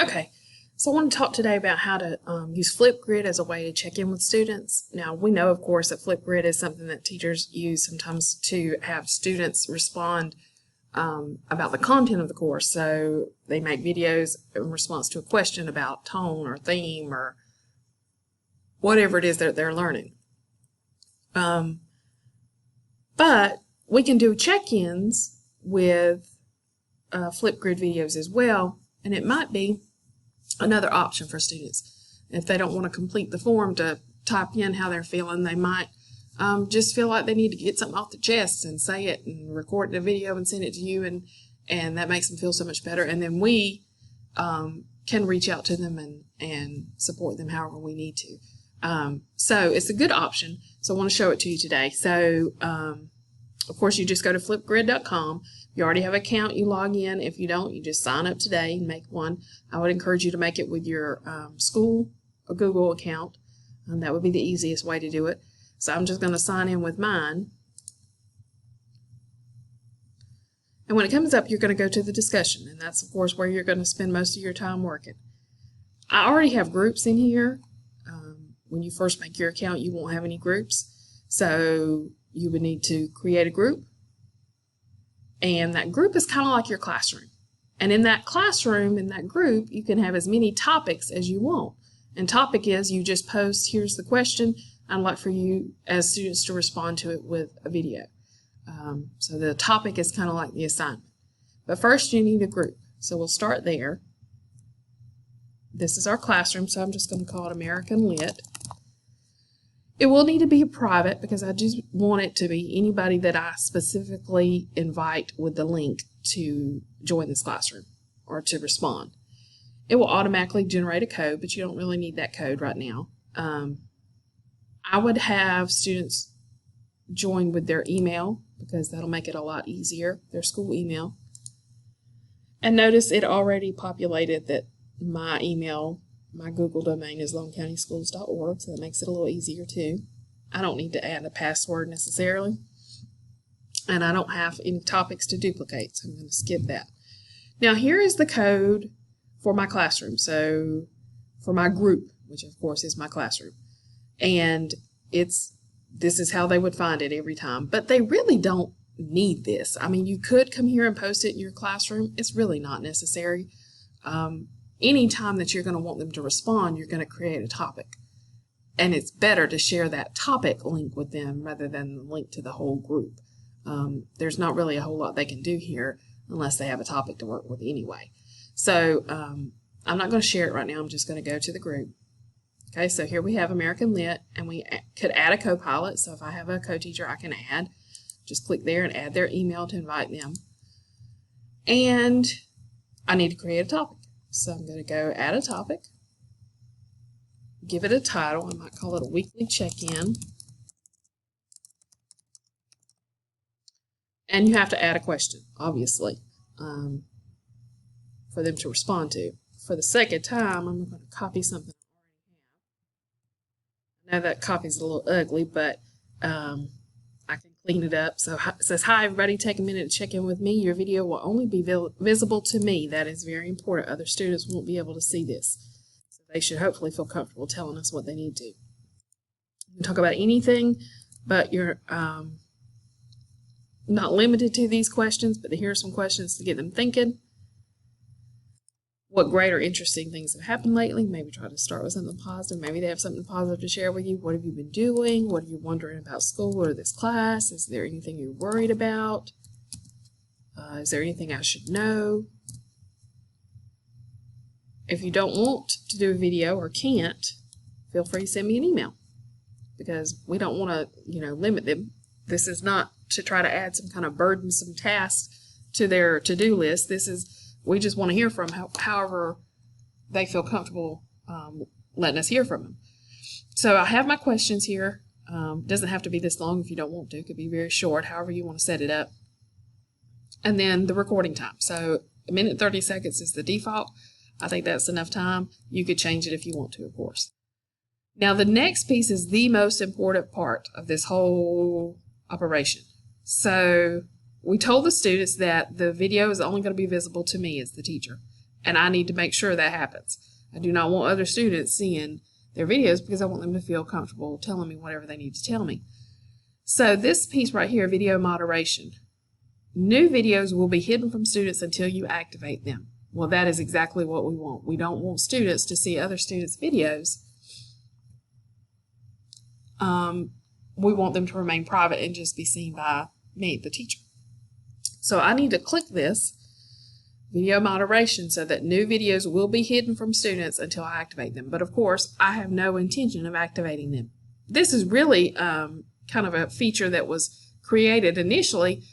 Okay, so I want to talk today about how to use Flipgrid as a way to check in with students. Now, we know, of course, that Flipgrid is something that teachers use sometimes to have students respond about the content of the course. So they make videos in response to a question about tone or theme or whatever it is that they're learning. But we can do check-ins with Flipgrid videos as well, and it might be another option for students. If they don't want to complete the form to type in how they're feeling, they might just feel like they need to get something off their chest and say it and record it in a video and send it to you, and that makes them feel so much better. And then we can reach out to them and support them however we need to. So it's a good option. So I want to show it to you today. So of course, you just go to flipgrid.com. If you already have an account, you log in. If you don't, you just sign up today and make one. I would encourage you to make it with your school or Google account. That would be the easiest way to do it. So I'm just going to sign in with mine. And when it comes up, you're going to go to the discussion. And that's, of course, where you're going to spend most of your time working. I already have groups in here. When you first make your account, you won't have any groups. So you would need to create a group. And that group is kind of like your classroom. And in that classroom, in that group, you can have as many topics as you want. And topic is you just post, here's the question, I'd like for you as students to respond to it with a video. So the topic is kind of like the assignment. But first you need a group. So we'll start there. This is our classroom, so I'm just going to call it American Lit. It will need to be private because I just want it to be anybody that I specifically invite with the link to join this classroom or to respond. It will automatically generate a code, but you don't really need that code right now. I would have students join with their email because that'll make it a lot easier, their school email. And notice it already populated that my email, my Google domain is lonecountyschools.org, so that makes it a little easier too. I don't need to add a password necessarily, and I don't have any topics to duplicate, so I'm going to skip that. Now here is the code for my classroom, so for my group, which of course is my classroom, and this is how they would find it every time, but they really don't need this. I mean, you could come here and post it in your classroom. It's really not necessary. Any time that you're going to want them to respond, you're going to create a topic. And it's better to share that topic link with them rather than the link to the whole group. There's not really a whole lot they can do here unless they have a topic to work with anyway. So I'm not going to share it right now. I'm just going to go to the group. Okay, so here we have American Lit, and we could add a co-pilot. So if I have a co-teacher, I can add. Just click there and add their email to invite them. And I need to create a topic. So I'm going to go add a topic, give it a title. I might call it a weekly check-in. And you have to add a question, obviously, for them to respond to. For the sake of time, I'm going to copy something I already have. I know that copy's a little ugly, but I can clean it up. So it says, hi, everybody, take a minute to check in with me. Your video will only be visible to me. That is very important. Other students won't be able to see this. So they should hopefully feel comfortable telling us what they need to. You can talk about anything, but you're not limited to these questions, but here are some questions to get them thinking. What great or interesting things have happened lately? Maybe try to start with something positive. Maybe they have something positive to share with you. What have you been doing? What are you wondering about school or this class? Is there anything you're worried about? Is there anything I should know? If you don't want to do a video or can't, feel free to send me an email because we don't want to, limit them. This is not to try to add some kind of burdensome task to their to-do list. We just want to hear from them however they feel comfortable letting us hear from them. So I have my questions here. Doesn't have to be this long if you don't want to. It could be very short, however you want to set it up. And then the recording time. So 1 minute 30 seconds is the default. I think that's enough time. You could change it if you want to, of course. Now the next piece is the most important part of this whole operation. So we told the students that the video is only going to be visible to me as the teacher. And I need to make sure that happens. I do not want other students seeing their videos because I want them to feel comfortable telling me whatever they need to tell me. So this piece right here, video moderation. New videos will be hidden from students until you activate them. Well, that is exactly what we want. We don't want students to see other students' videos. We want them to remain private and just be seen by me, the teacher. So I need to click this video moderation so that new videos will be hidden from students until I activate them. But of course, I have no intention of activating them. This is really kind of a feature that was created initially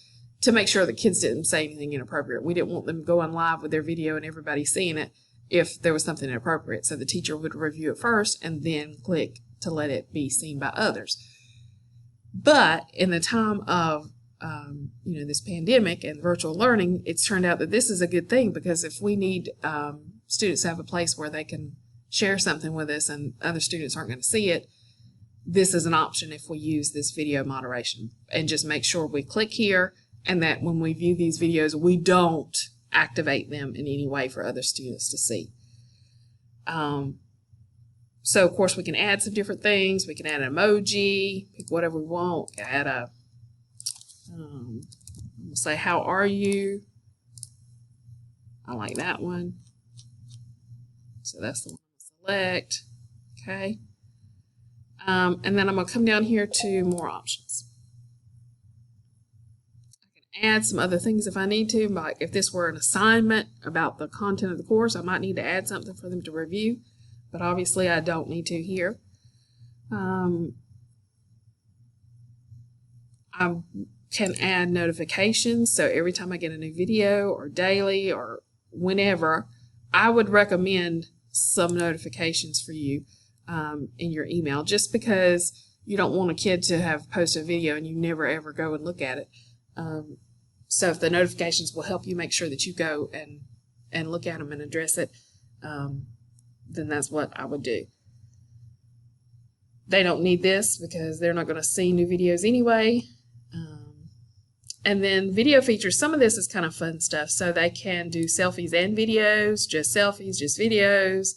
to make sure that kids didn't say anything inappropriate. We didn't want them going live with their video and everybody seeing it if there was something inappropriate. So the teacher would review it first and then click to let it be seen by others. But in the time of this pandemic and virtual learning, it's turned out that this is a good thing, because if we need students to have a place where they can share something with us and other students aren't going to see it, this is an option if we use this video moderation. And just make sure we click here, and that when we view these videos, we don't activate them in any way for other students to see. So of course we can add some different things. We can add an emoji, pick whatever we want, add a we'll say, how are you? I like that one. So that's the one I'll select. Okay. And then I'm going to come down here to more options. I can add some other things if I need to, like if this were an assignment about the content of the course, I might need to add something for them to review, but obviously I don't need to here. I can add notifications, so every time I get a new video or daily or whenever, I would recommend some notifications for you in your email, just because you don't want a kid to have posted a video and you never ever go and look at it. So if the notifications will help you make sure that you go and look at them and address it, then that's what I would do. They don't need this because they're not going to see new videos anyway. And then video features, some of this is kind of fun stuff. So they can do selfies and videos, just selfies, just videos.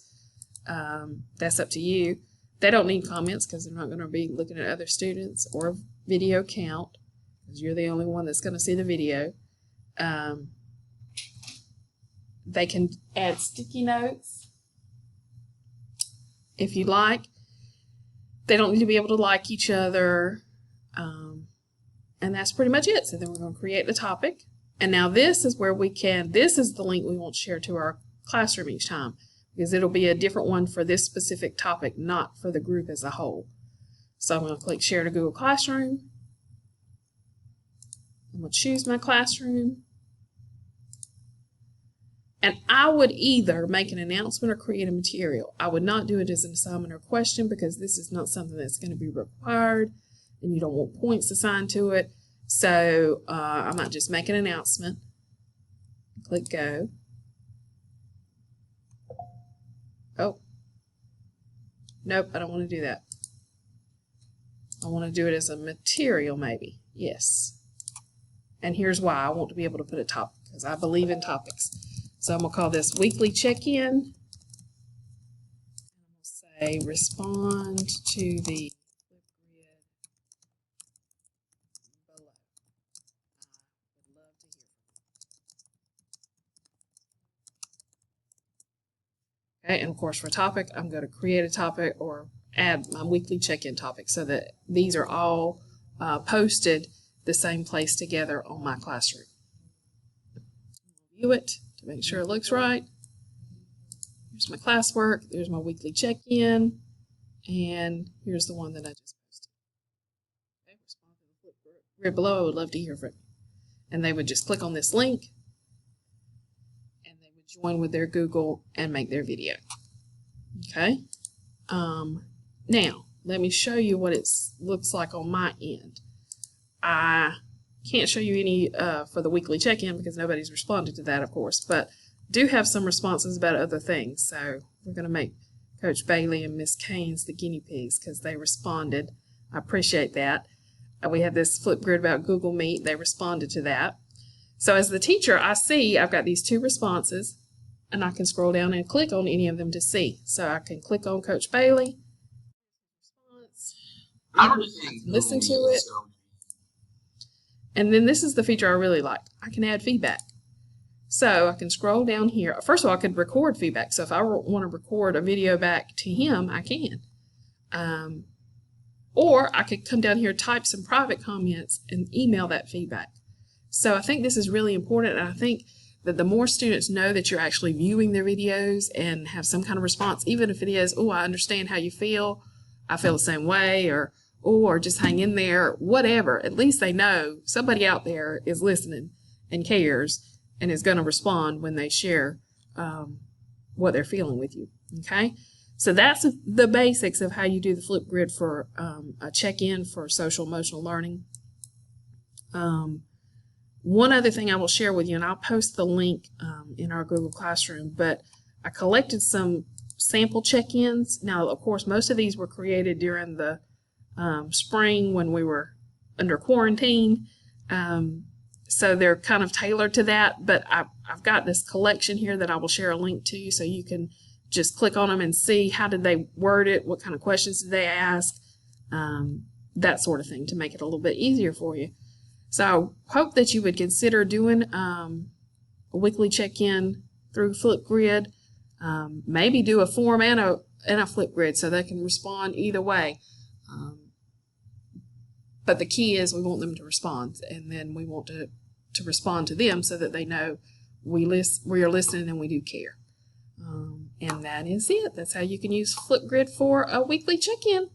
That's up to you. They don't need comments because they're not going to be looking at other students, or video count because you're the only one that's going to see the video. They can add sticky notes if you like. They don't need to be able to like each other. And that's pretty much it. So then we're going to create the topic. And now this is where this is the link we want to share to our classroom each time, because it'll be a different one for this specific topic, not for the group as a whole. So I'm going to click Share to Google Classroom. I'm going to choose my classroom. And I would either make an announcement or create a material. I would not do it as an assignment or question, because this is not something that's going to be required and you don't want points assigned to it. So I might just make an announcement. Click Go. Oh, nope, I don't want to do that. I want to do it as a material maybe. Yes. And here's why. I want to be able to put a topic, because I believe in topics. So I'm going to call this Weekly Check-In. I'm going to say respond to the Flipgrid below. I would love to hear from you. Okay, and of course for topic, I'm going to create a topic or add my weekly check-in topic so that these are all posted the same place together on my classroom. View it to make sure it looks right. Here's my classwork, there's my weekly check-in, and here's the one that I just posted. Okay, respond to the Flipgrid below. I would love to hear from you. And they would just click on this link, and they would join with their Google and make their video. Okay. Now, let me show you what it looks like on my end. I can't show you any for the weekly check-in because nobody's responded to that, of course, but do have some responses about other things. So we're going to make Coach Bailey and Miss Caines the guinea pigs because they responded. I appreciate that. We had this Flipgrid about Google Meet. They responded to that. So as the teacher, I see I've got these two responses. and I can scroll down and click on any of them to see. So I can click on Coach Bailey, listen to it, and then this is the feature I really like. I can add feedback. So I can scroll down here. First of all, I could record feedback. So if I want to record a video back to him, I can. Or I could come down here, type some private comments, and email that feedback. So I think this is really important, and I think that the more students know that you're actually viewing their videos and have some kind of response, even if it is, oh, I understand how you feel, I feel the same way, or just hang in there, whatever, at least they know somebody out there is listening and cares and is going to respond when they share what they're feeling with you, okay? So that's the basics of how you do the Flipgrid for a check-in for social emotional learning. One other thing I will share with you, and I'll post the link in our Google Classroom, but I collected some sample check-ins. Now, of course, most of these were created during the spring when we were under quarantine, so they're kind of tailored to that, but I've got this collection here that I will share a link to, so you can just click on them and see how did they word it, what kind of questions did they ask, that sort of thing, to make it a little bit easier for you. So I hope that you would consider doing a weekly check-in through Flipgrid. Maybe do a form and a Flipgrid so they can respond either way. But the key is we want them to respond, and then we want to respond to them so that they know we are listening and we do care. And that is it. That's how you can use Flipgrid for a weekly check-in.